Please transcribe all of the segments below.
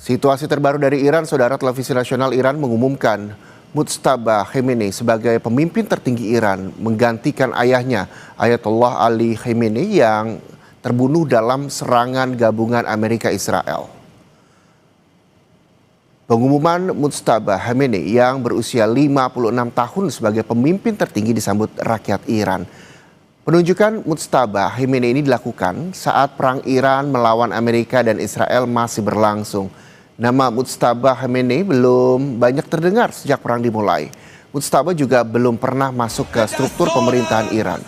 Situasi terbaru dari Iran, Saudara. Televisi nasional Iran mengumumkan Mujtaba Khamenei sebagai pemimpin tertinggi Iran menggantikan ayahnya, Ayatollah Ali Khamenei yang terbunuh dalam serangan gabungan Amerika Israel. Pengumuman Mujtaba Khamenei yang berusia 56 tahun sebagai pemimpin tertinggi disambut rakyat Iran. Penunjukan Mujtaba Khamenei ini dilakukan saat perang Iran melawan Amerika dan Israel masih berlangsung. Nama Mujtaba Khamenei belum banyak terdengar sejak perang dimulai. Mujtaba juga belum pernah masuk ke struktur pemerintahan Iran.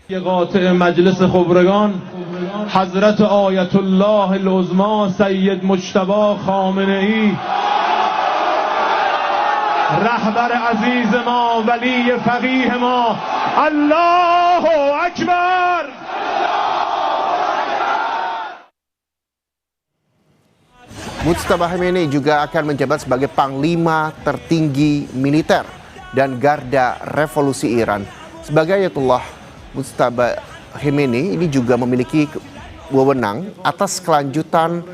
قاطع مجلس خبرگان حضرت آیت الله العظما سید مجتبی خامنه‌ای رهبر عزیز ما ولی فقیه ما الله اکبر. Mujtaba Khamenei juga akan menjabat sebagai panglima tertinggi militer dan garda revolusi Iran. Sebagai Ayatullah, Mujtaba Khamenei ini juga memiliki wewenang atas kelanjutan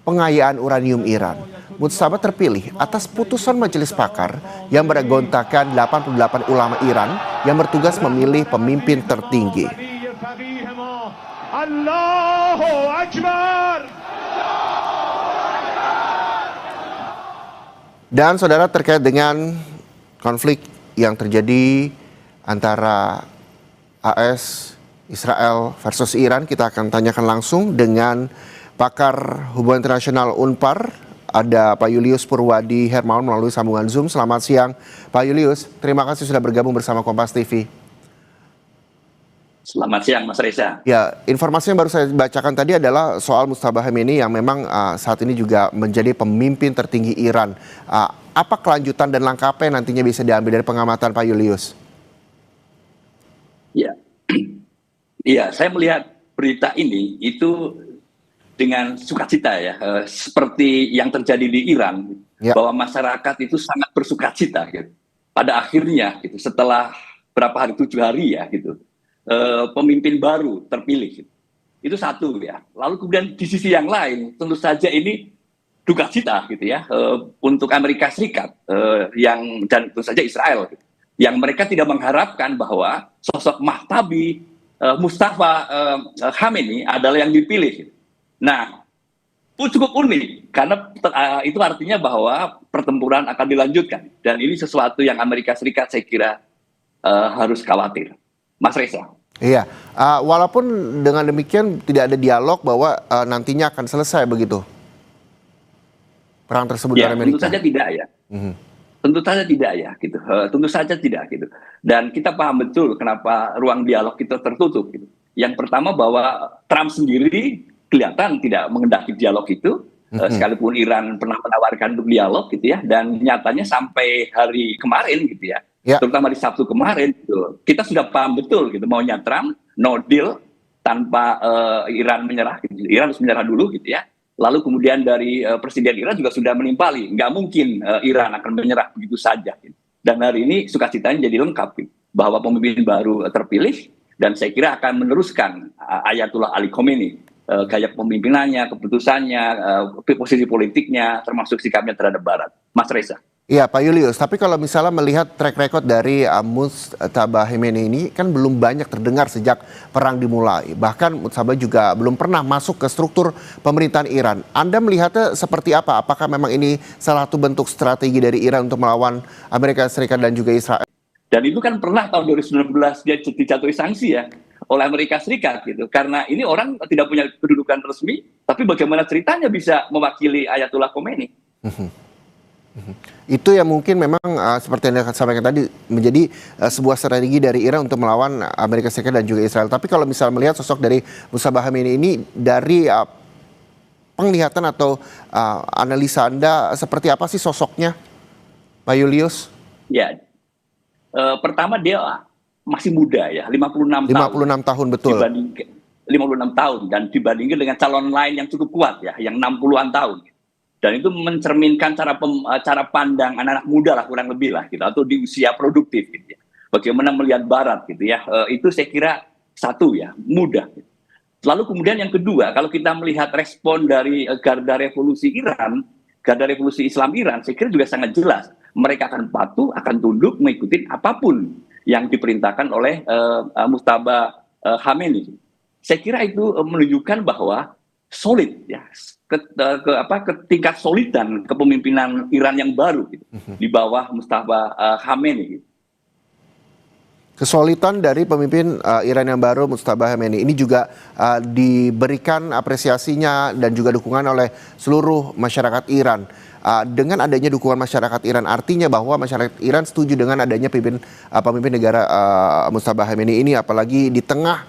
pengayaan uranium Iran. Mujtaba terpilih atas putusan majelis pakar yang bergontakan 88 ulama Iran yang bertugas memilih pemimpin tertinggi. Allahu Akbar. Dan Saudara, terkait dengan konflik yang terjadi antara AS Israel versus Iran, kita akan tanyakan langsung dengan pakar hubungan internasional UNPAR. Ada Pak Julius Purwadi Hermawan melalui sambungan Zoom. Selamat siang Pak Julius, terima kasih sudah bergabung bersama Kompas TV. Selamat siang Mas Reza. Ya, informasi yang baru saya bacakan tadi adalah soal Mujtaba Khamenei yang memang saat ini juga menjadi pemimpin tertinggi Iran. Apa kelanjutan dan langkah apa yang nantinya bisa diambil dari pengamatan Pak Julius? Ya, iya, saya melihat berita ini itu dengan sukacita ya, seperti yang terjadi di Iran, ya, bahwa masyarakat itu sangat bersukacita gitu. Pada akhirnya gitu, setelah berapa hari, 7 hari ya gitu, pemimpin baru terpilih gitu. Itu satu ya. Lalu kemudian di sisi yang lain tentu saja ini duka cita gitu ya, untuk Amerika Serikat dan tentu saja Israel gitu, yang mereka tidak mengharapkan bahwa sosok Mahtabi Mujtaba Khamenei adalah yang dipilih gitu. Nah, cukup unik karena itu artinya bahwa pertempuran akan dilanjutkan, dan ini sesuatu yang Amerika Serikat saya kira harus khawatir, Mas Reza. Iya, walaupun dengan demikian tidak ada dialog bahwa nantinya akan selesai begitu perang tersebut dengan Amerika. Tentu saja tidak ya. Tentu saja tidak ya gitu. Tentu saja tidak gitu. Dan kita paham betul kenapa ruang dialog kita tertutup gitu. Yang pertama bahwa Trump sendiri kelihatan tidak mengendaki dialog itu, sekalipun Iran pernah menawarkan untuk dialog gitu ya, dan nyatanya sampai hari kemarin gitu ya, terutama di Sabtu kemarin gitu, kita sudah paham betul gitu maunya Trump no deal tanpa Iran menyerah gitu. Iran harus menyerah dulu gitu ya. Lalu kemudian dari Presiden Iran juga sudah menimpali, nggak mungkin Iran akan menyerah begitu saja gitu. Dan hari ini sukacitanya jadi lengkap gitu, bahwa pemimpin baru terpilih, dan saya kira akan meneruskan Ayatullah Ali Khamenei, gaya pemimpinannya, keputusannya, posisi politiknya, termasuk sikapnya terhadap Barat. Mas Reza. Iya Pak Julius, tapi kalau misalnya melihat track record dari Mujtaba Khamenei ini kan belum banyak terdengar sejak perang dimulai. Bahkan Mujtaba juga belum pernah masuk ke struktur pemerintahan Iran. Anda melihatnya seperti apa? Apakah memang ini salah satu bentuk strategi dari Iran untuk melawan Amerika Serikat dan juga Israel? Dan itu kan pernah tahun 2019 dia dijatuhi sanksi ya oleh Amerika Serikat gitu. Karena ini orang tidak punya kedudukan resmi, tapi bagaimana ceritanya bisa mewakili Ayatullah Khamenei? Itu yang mungkin memang seperti yang Anda sampaikan tadi menjadi sebuah strategi dari Iran untuk melawan Amerika Serikat dan juga Israel. Tapi kalau misalnya melihat sosok dari Mujtaba Khamenei ini dari penglihatan atau analisa Anda, seperti apa sih sosoknya, Pak Julius? Ya, pertama dia masih muda ya, 56 tahun betul. 56 tahun, dan dibandingkan dengan calon lain yang cukup kuat ya, yang 60-an tahun. Dan itu mencerminkan cara pandang anak-anak muda lah, kurang lebih lah gitu, atau di usia produktif gitu ya. bagaimana melihat Barat gitu ya. Itu saya kira satu ya, mudah. Lalu kemudian yang kedua, kalau kita melihat respon dari Garda Revolusi Iran, Garda Revolusi Islam Iran, saya kira juga sangat jelas. Mereka akan patuh, akan tunduk, mengikuti apapun yang diperintahkan oleh Mujtaba Khamenei. Saya kira itu menunjukkan bahwa solid ya, ke tingkat solid dan kepemimpinan Iran yang baru gitu, di bawah Mujtaba Khamenei. Gitu. Kesolidan dari pemimpin Iran yang baru Mujtaba Khamenei ini juga diberikan apresiasinya dan juga dukungan oleh seluruh masyarakat Iran. Dengan adanya dukungan masyarakat Iran artinya bahwa masyarakat Iran setuju dengan adanya pemimpin negara Mujtaba Khamenei ini, apalagi di tengah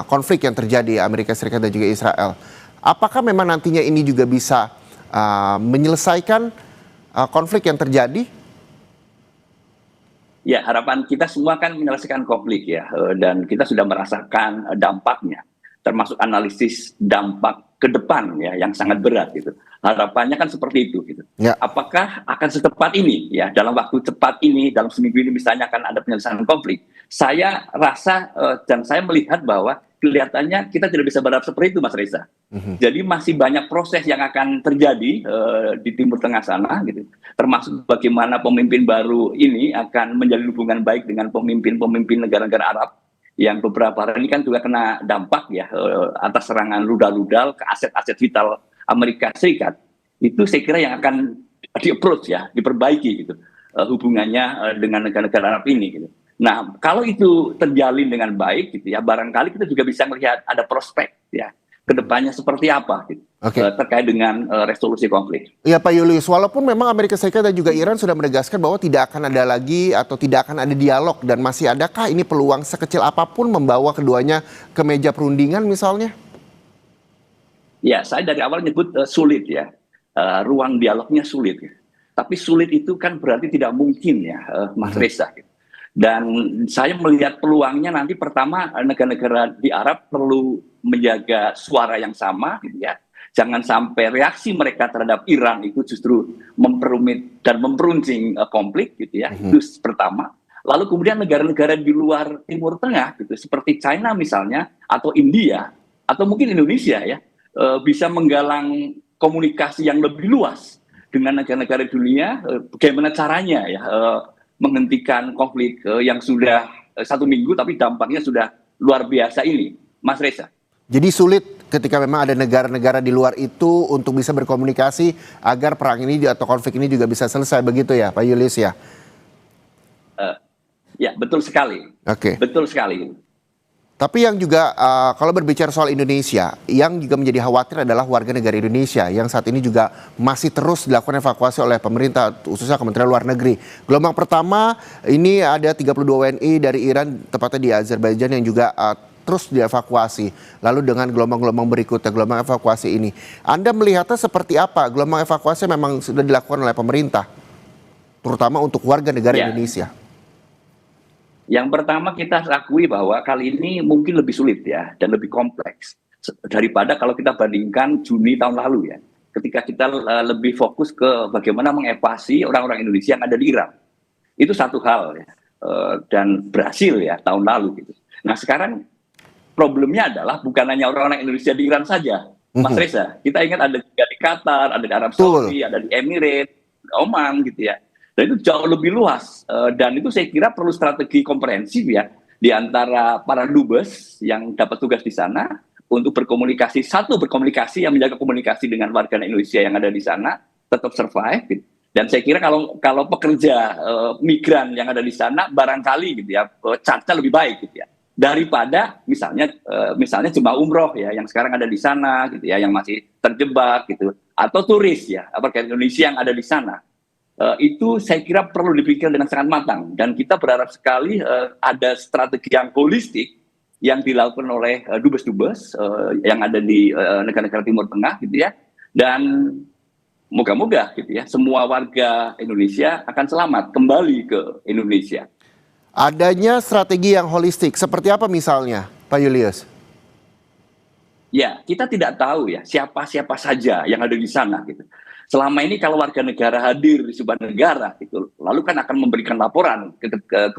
konflik yang terjadi Amerika Serikat dan juga Israel. Apakah memang nantinya ini juga bisa menyelesaikan konflik yang terjadi? Ya, harapan kita semua kan menyelesaikan konflik ya, dan kita sudah merasakan dampaknya, termasuk analisis dampak ke depan ya yang sangat berat gitu. Harapannya kan seperti itu gitu. Ya. Apakah akan secepat ini ya, dalam waktu cepat ini, dalam seminggu ini misalnya akan ada penyelesaian konflik? Saya rasa dan saya melihat bahwa kelihatannya kita tidak bisa berharap seperti itu, Mas Reza. Jadi masih banyak proses yang akan terjadi di Timur Tengah sana, gitu. Termasuk bagaimana pemimpin baru ini akan menjalin hubungan baik dengan pemimpin-pemimpin negara-negara Arab yang beberapa hari ini kan juga kena dampak ya atas serangan rudal-rudal ke aset-aset vital Amerika Serikat. Itu saya kira yang akan di-approach ya, diperbaiki gitu hubungannya dengan negara-negara Arab ini gitu. Nah, kalau itu terjalin dengan baik gitu ya, barangkali kita juga bisa melihat ada prospek ya kedepannya seperti apa gitu, terkait dengan resolusi konflik. Ya Pak Julius, walaupun memang Amerika Serikat dan juga Iran sudah menegaskan bahwa tidak akan ada lagi atau tidak akan ada dialog, dan masih adakah ini peluang sekecil apapun membawa keduanya ke meja perundingan misalnya? Ya, saya dari awal nyebut sulit ya, ruang dialognya sulit. Ya. Tapi sulit itu kan berarti tidak mungkin ya, Mas Reza. Gitu. Dan saya melihat peluangnya nanti pertama negara-negara di Arab perlu menjaga suara yang sama gitu ya. Jangan sampai reaksi mereka terhadap Iran itu justru memperumit dan memperuncing konflik gitu ya. Itu pertama. Lalu kemudian negara-negara di luar Timur Tengah gitu seperti China misalnya atau India atau mungkin Indonesia ya bisa menggalang komunikasi yang lebih luas dengan negara-negara dunia, bagaimana caranya ya menghentikan konflik yang sudah 1 minggu tapi dampaknya sudah luar biasa ini, Mas Reza. Jadi sulit ketika memang ada negara-negara di luar itu untuk bisa berkomunikasi agar perang ini atau konflik ini juga bisa selesai, begitu ya Pak Julius ya? Ya, betul sekali. Betul sekali. Tapi yang juga kalau berbicara soal Indonesia, yang juga menjadi khawatir adalah warga negara Indonesia yang saat ini juga masih terus dilakukan evakuasi oleh pemerintah, khususnya Kementerian Luar Negeri. Gelombang pertama ini ada 32 WNI dari Iran, tepatnya di Azerbaijan, yang juga terus dievakuasi. Lalu dengan gelombang-gelombang berikutnya, gelombang evakuasi ini, Anda melihatnya seperti apa? Gelombang evakuasi memang sudah dilakukan oleh pemerintah, terutama untuk warga negara Indonesia. Yang pertama kita akui bahwa kali ini mungkin lebih sulit ya dan lebih kompleks daripada kalau kita bandingkan Juni tahun lalu ya. Ketika kita lebih fokus ke bagaimana mengevakuasi orang-orang Indonesia yang ada di Iran. Itu satu hal ya. Dan berhasil ya tahun lalu gitu. Nah, sekarang problemnya adalah bukan hanya orang-orang Indonesia di Iran saja, Mas Reza. Kita ingat ada juga di Qatar, ada di Arab Saudi, ada di Emirates, Oman gitu ya. Dan itu jauh lebih luas, dan itu saya kira perlu strategi komprehensif ya di antara para dubes yang dapat tugas di sana untuk berkomunikasi, berkomunikasi yang menjaga komunikasi dengan warga Indonesia yang ada di sana tetap survive. Dan saya kira kalau pekerja migran yang ada di sana barangkali gitu ya charge-nya lebih baik gitu ya daripada misalnya jemaah umroh ya yang sekarang ada di sana gitu ya yang masih terjebak gitu, atau turis ya warga Indonesia yang ada di sana. Itu saya kira perlu dipikir dengan sangat matang, dan kita berharap sekali ada strategi yang holistik yang dilakukan oleh dubes-dubes yang ada di negara-negara Timur Tengah gitu ya, dan moga-moga gitu ya semua warga Indonesia akan selamat kembali ke Indonesia. Adanya strategi yang holistik seperti apa misalnya, Pak Julius? Ya, kita tidak tahu ya siapa saja yang ada di sana gitu. Selama ini kalau warga negara hadir di sebuah negara, gitu, lalu kan akan memberikan laporan ke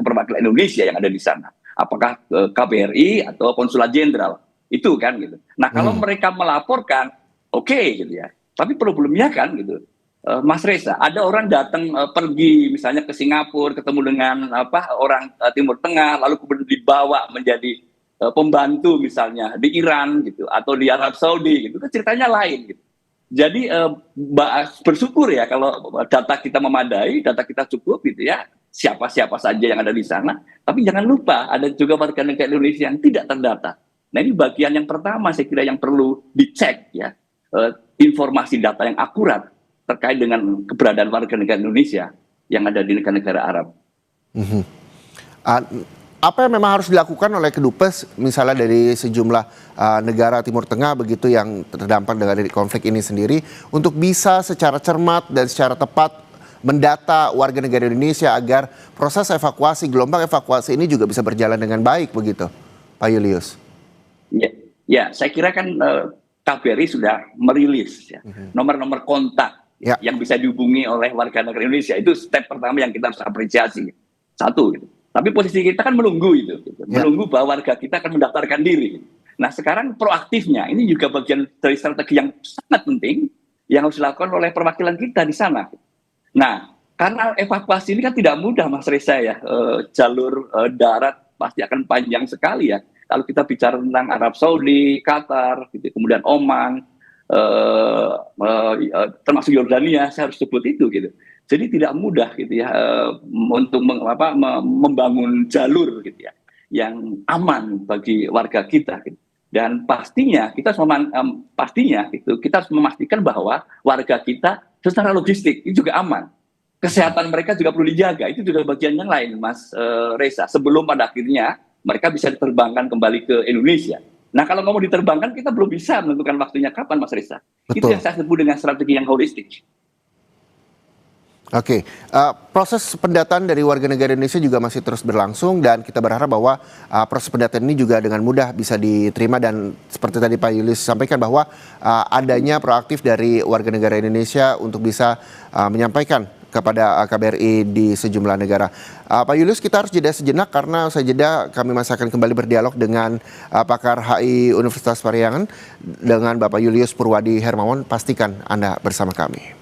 perwakilan Indonesia yang ada di sana. Apakah ke KBRI atau konsulat jenderal. Itu kan gitu. Nah kalau mereka melaporkan, oke, gitu ya. Tapi problemnya kan gitu, Mas Reza, ada orang datang pergi misalnya ke Singapura, ketemu dengan orang Timur Tengah, lalu kemudian dibawa menjadi pembantu misalnya di Iran gitu, atau di Arab Saudi gitu, kan ceritanya lain gitu. Jadi bersyukur ya kalau data kita memadai, data kita cukup gitu ya, siapa-siapa saja yang ada di sana. Tapi jangan lupa ada juga warga negara Indonesia yang tidak terdata. Nah ini bagian yang pertama saya kira yang perlu dicek ya, informasi data yang akurat terkait dengan keberadaan warga negara Indonesia yang ada di negara-negara Arab. Apa yang memang harus dilakukan oleh Kedubes misalnya dari sejumlah negara Timur Tengah begitu yang terdampak dari konflik ini sendiri untuk bisa secara cermat dan secara tepat mendata warga negara Indonesia agar proses evakuasi, gelombang evakuasi ini juga bisa berjalan dengan baik begitu, Pak Julius? Ya, saya kira kan KBRI sudah merilis ya, nomor-nomor kontak yang bisa dihubungi oleh warga negara Indonesia. Itu step pertama yang kita harus apresiasi. Satu gitu. Tapi posisi kita kan menunggu itu, gitu. Menunggu bahwa warga kita akan mendaftarkan diri. Nah sekarang proaktifnya, ini juga bagian dari strategi yang sangat penting yang harus dilakukan oleh perwakilan kita di sana. Nah karena evakuasi ini kan tidak mudah Mas Reza ya, jalur darat pasti akan panjang sekali ya. Kalau kita bicara tentang Arab Saudi, Qatar, gitu, kemudian Oman, termasuk Yordania, saya harus sebut itu gitu. Jadi tidak mudah gitu ya untuk membangun jalur gitu ya yang aman bagi warga kita gitu. Dan pastinya kita harus memastikan bahwa warga kita secara logistik itu juga aman. Kesehatan mereka juga perlu dijaga. Itu juga bagian yang lain Mas Reza. Sebelum pada akhirnya mereka bisa diterbangkan kembali ke Indonesia. Nah kalau mau diterbangkan kita belum bisa menentukan waktunya kapan Mas Reza. Itu yang saya sebut dengan strategi yang holistik. Oke, proses pendataan dari warga negara Indonesia juga masih terus berlangsung dan kita berharap bahwa proses pendataan ini juga dengan mudah bisa diterima dan seperti tadi Pak Julius sampaikan bahwa adanya proaktif dari warga negara Indonesia untuk bisa menyampaikan kepada KBRI di sejumlah negara. Pak Julius, kita harus jeda sejenak karena usai jeda kami masih akan kembali berdialog dengan pakar HI Universitas Parahyangan dengan Bapak Julius Purwadi Hermawan. Pastikan Anda bersama kami.